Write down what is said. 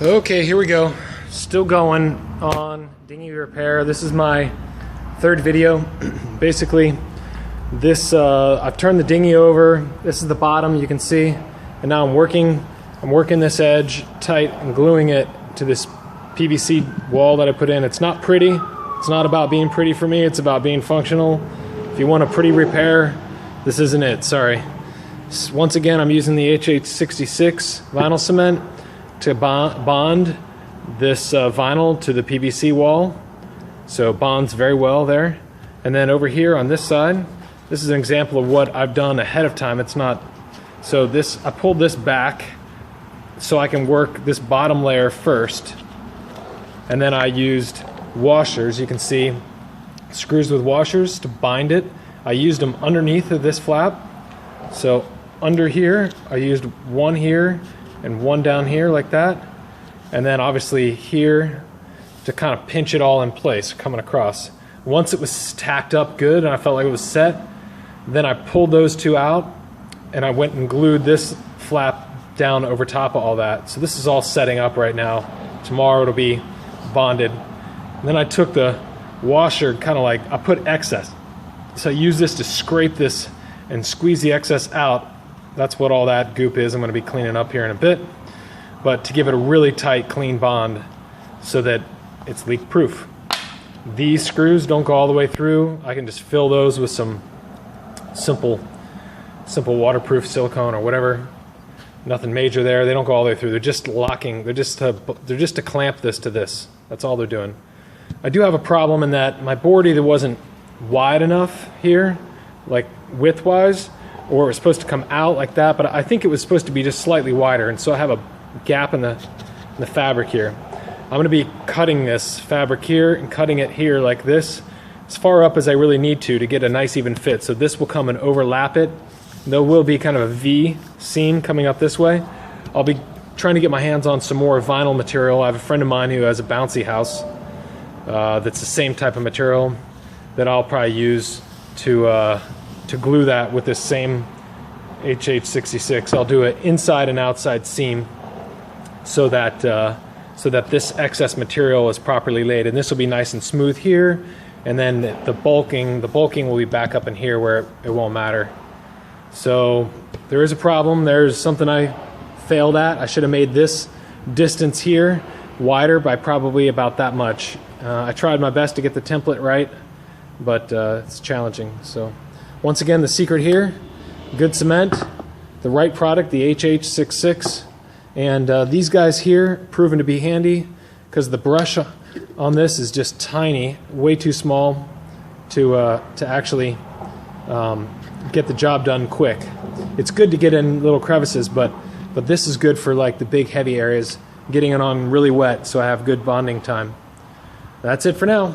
Okay, here we go. Still going on dinghy repair. This is my third video. Basically, this I've turned the dinghy over. This is the bottom, you can see, and now I'm working this edge tight and gluing it to this PVC wall that I put in. It's not pretty. It's not about being pretty for me. It's about being functional. If you want a pretty repair, this isn't it. Sorry. Once again, I'm using the HH66 vinyl cement to bond this vinyl to the PVC wall, so it bonds very well there. And then over here on this side, this is an example of what I've done ahead of time. It's not so this, I pulled this back so I can work this bottom layer first, and then I used washers. You can see screws with washers to bind it. I used them underneath of this flap, so under here I used one here and one down here like that, and then obviously here to kind of pinch it all in place coming across. Once it was tacked up good and I felt like it was set, then I pulled those two out and I went and glued this flap down over top of all that. So this is all setting up right now. Tomorrow it'll be bonded. And then I took the washer, kind of like I put excess, so I use this to scrape this and squeeze the excess out. That's what all that goop is. I'm going to be cleaning up here in a bit, but to give it a really tight, clean bond so that it's leak proof. These screws don't go all the way through. I can just fill those with some simple waterproof silicone or whatever. Nothing major there. They don't go all the way through. They're just locking. They're just to clamp this to this. That's all they're doing. I do have a problem in that my board either wasn't wide enough here, like width-wise, or it was supposed to come out like that, but I think it was supposed to be just slightly wider, and so I have a gap in the fabric here. I'm going to be cutting this fabric here and cutting it here like this, as far up as I really need to get a nice even fit. So this will come and overlap it. There will be kind of a V seam coming up this way. I'll be trying to get my hands on some more vinyl material. I have a friend of mine who has a bouncy house that's the same type of material that I'll probably use to glue that with this same HH66. I'll do an inside and outside seam so that this excess material is properly laid, and this will be nice and smooth here, and then the bulking will be back up in here where it won't matter. So there is a problem. There's something I failed at. I should have made this distance here wider by probably about that much. I tried my best to get the template right, but it's challenging. So once again, the secret here, good cement, the right product, the HH66, and these guys here proven to be handy because the brush on this is just tiny, way too small to actually get the job done quick. It's good to get in little crevices, but this is good for like the big heavy areas, getting it on really wet so I have good bonding time. That's it for now.